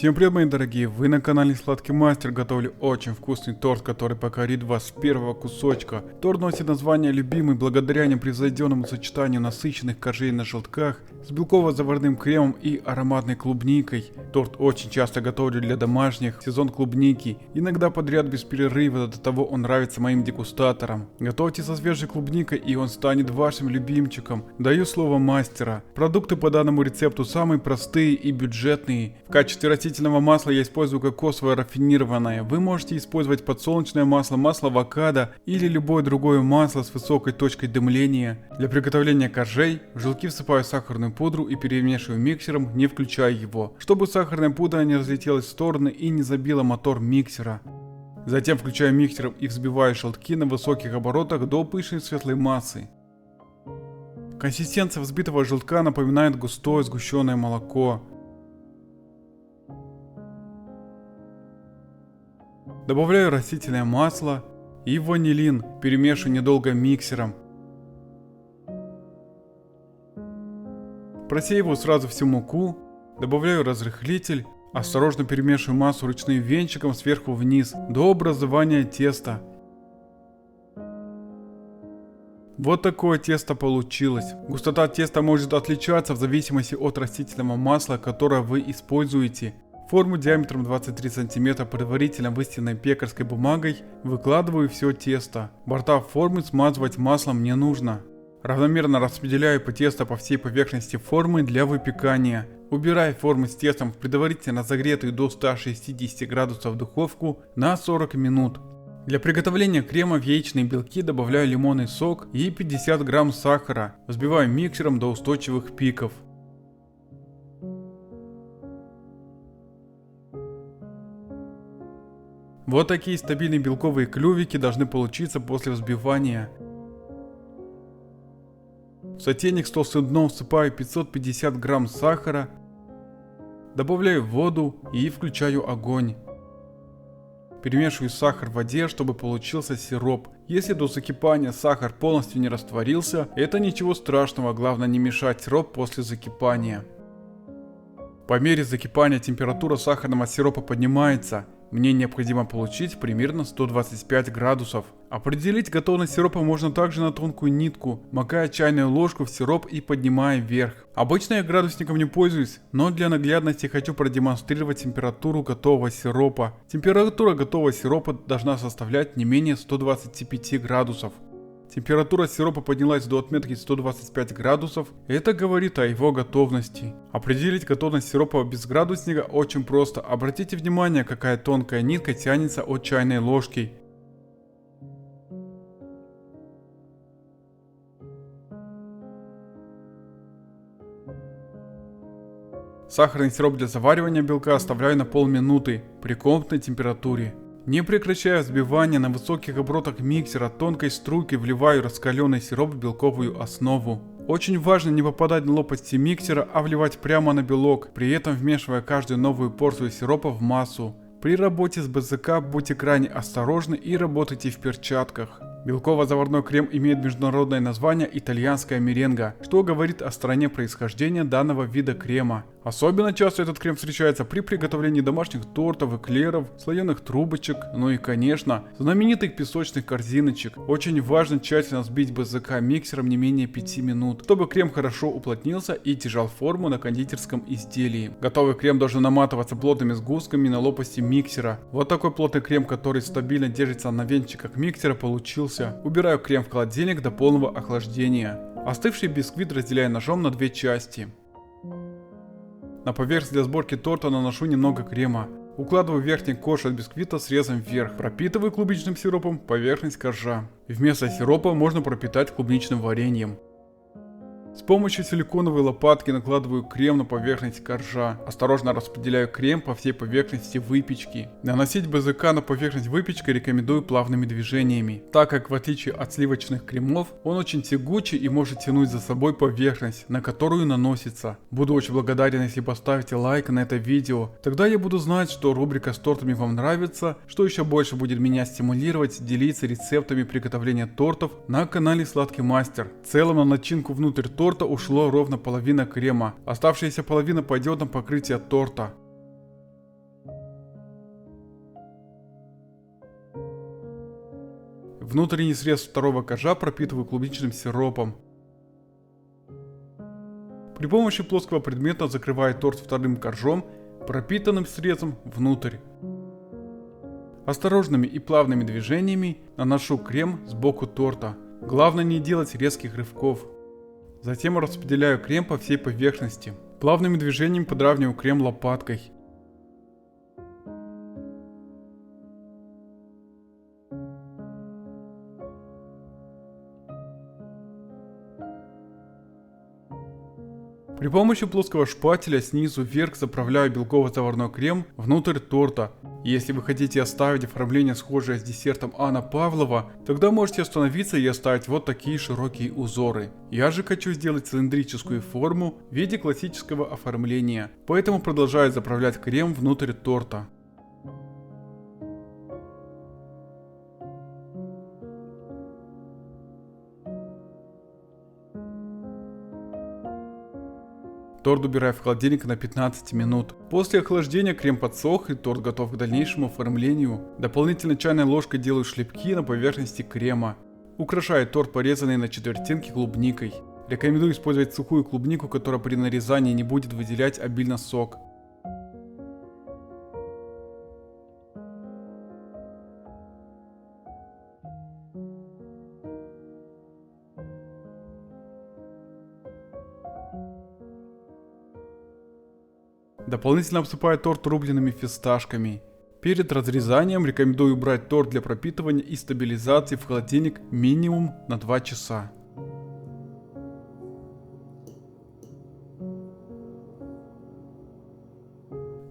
Всем привет, мои дорогие, вы на канале Сладкий Мастер. Готовлю очень вкусный торт, который покорит вас с первого кусочка. Торт носит название «Любимый» благодаря непревзойденному сочетанию насыщенных коржей на желтках с белково-заварным кремом и ароматной клубникой. Торт очень часто готовлю для домашних, сезон клубники, иногда подряд без перерыва, до того он нравится моим дегустаторам. Готовьте со свежей клубникой, и он станет вашим любимчиком. Даю слово мастера. Продукты по данному рецепту самые простые и бюджетные. В качестве растительного масла я использую кокосовое рафинированное. Вы можете использовать подсолнечное масло, масло авокадо или любое другое масло с высокой точкой дымления. Для приготовления коржей в желтки всыпаю сахарную пудру и перемешиваю миксером, не включая его, чтобы сахарная пудра не разлетелась в стороны и не забила мотор миксера. Затем включаю миксер и взбиваю желтки на высоких оборотах до пышной светлой массы. Консистенция взбитого желтка напоминает густое сгущенное молоко. Добавляю растительное масло и ванилин, перемешиваю недолго миксером. Просеиваю сразу всю муку, добавляю разрыхлитель, осторожно перемешиваю массу ручным венчиком сверху вниз до образования теста. Вот такое тесто получилось. Густота теста может отличаться в зависимости от растительного масла, которое вы используете. Форму диаметром 23 см предварительно выстеленной пекарской бумагой выкладываю все тесто. Борта формы смазывать маслом не нужно. Равномерно распределяю тесто по всей поверхности формы для выпекания. Убираю форму с тестом в предварительно разогретую до 160 градусов духовку на 40 минут. Для приготовления крема в яичные белки добавляю лимонный сок и 50 грамм сахара. Взбиваю миксером до устойчивых пиков. Вот такие стабильные белковые клювики должны получиться после взбивания. В сотейник с толстым дном всыпаю 550 грамм сахара, добавляю воду и включаю огонь. Перемешиваю сахар в воде, чтобы получился сироп. Если до закипания сахар полностью не растворился, это ничего страшного, главное не мешать сироп после закипания. По мере закипания температура сахарного сиропа поднимается. Мне необходимо получить примерно 125 градусов. Определить готовность сиропа можно также на тонкую нитку, макая чайную ложку в сироп и поднимая вверх. Обычно я градусником не пользуюсь, но для наглядности хочу продемонстрировать температуру готового сиропа. Температура готового сиропа должна составлять не менее 125 градусов. Температура сиропа поднялась до отметки 125 градусов, это говорит о его готовности. Определить готовность сиропа без градусника очень просто. Обратите внимание, какая тонкая нитка тянется от чайной ложки. Сахарный сироп для заваривания белка оставляю на полминуты при комнатной температуре. Не прекращая взбивания, на высоких оборотах миксера тонкой струйкой вливаю раскаленный сироп в белковую основу. Очень важно не попадать на лопасти миксера, а вливать прямо на белок, при этом вмешивая каждую новую порцию сиропа в массу. При работе с БЗК будьте крайне осторожны и работайте в перчатках. Белково-заварной крем имеет международное название итальянская меренга, что говорит о стране происхождения данного вида крема. Особенно часто этот крем встречается при приготовлении домашних тортов, эклеров, слоеных трубочек, ну и конечно, знаменитых песочных корзиночек. Очень важно тщательно взбить БЗК миксером не менее 5 минут, чтобы крем хорошо уплотнился и держал форму на кондитерском изделии. Готовый крем должен наматываться плотными сгустками на лопасти миксера. Вот такой плотный крем, который стабильно держится на венчиках миксера, получился. Убираю крем в холодильник до полного охлаждения. Остывший бисквит разделяю ножом на две части. На поверхность для сборки торта наношу немного крема. Укладываю верхний корж от бисквита срезом вверх. Пропитываю клубничным сиропом поверхность коржа. Вместо сиропа можно пропитать клубничным вареньем. С помощью силиконовой лопатки накладываю крем на поверхность коржа. Осторожно распределяю крем по всей поверхности выпечки. Наносить БЗК на поверхность выпечки рекомендую плавными движениями, так как в отличие от сливочных кремов, он очень тягучий и может тянуть за собой поверхность, на которую наносится. Буду очень благодарен, если поставите лайк на это видео. Тогда я буду знать, что рубрика с тортами вам нравится, что еще больше будет меня стимулировать делиться рецептами приготовления тортов на канале Сладкий Мастер. В целом на начинку внутрь торта ушло ровно половина крема. Оставшаяся половина пойдет на покрытие торта. Внутренний срез второго коржа пропитываю клубничным сиропом. При помощи плоского предмета закрываю торт вторым коржом, пропитанным срезом внутрь. Осторожными и плавными движениями наношу крем сбоку торта. Главное не делать резких рывков. Затем распределяю крем по всей поверхности. Плавными движениями подравниваю крем лопаткой. При помощи плоского шпателя снизу вверх заправляю белково-заварной крем внутрь торта. Если вы хотите оставить оформление схожее с десертом Анна Павлова, тогда можете остановиться и оставить вот такие широкие узоры. Я же хочу сделать цилиндрическую форму в виде классического оформления, поэтому продолжаю заправлять крем внутрь торта. Торт убираю в холодильник на 15 минут. После охлаждения крем подсох и торт готов к дальнейшему оформлению. Дополнительно чайной ложкой делаю шлепки на поверхности крема. Украшаю торт порезанной на четвертинки клубникой. Рекомендую использовать сухую клубнику, которая при нарезании не будет выделять обильно сок. Дополнительно обсыпаю торт рубленными фисташками. Перед разрезанием рекомендую убрать торт для пропитывания и стабилизации в холодильник минимум на 2 часа.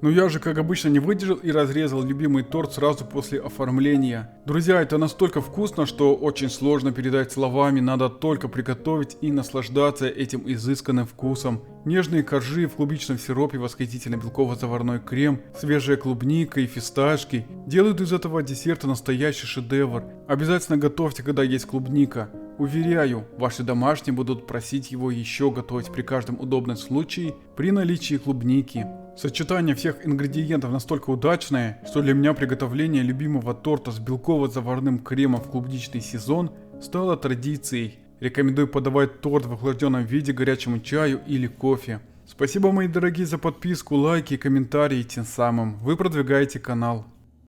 Но я же, как обычно, не выдержал и разрезал любимый торт сразу после оформления. Друзья, это настолько вкусно, что очень сложно передать словами, надо только приготовить и наслаждаться этим изысканным вкусом. Нежные коржи в клубничном сиропе, восхитительный белково-заварной крем, свежая клубника и фисташки делают из этого десерта настоящий шедевр. Обязательно готовьте, когда есть клубника. Уверяю, ваши домашние будут просить его еще готовить при каждом удобном случае при наличии клубники. Сочетание всех ингредиентов настолько удачное, что для меня приготовление любимого торта с белково-заварным кремом в клубничный сезон стало традицией. Рекомендую подавать торт в охлажденном виде горячему чаю или кофе. Спасибо, мои дорогие, за подписку, лайки и комментарии, тем самым вы продвигаете канал.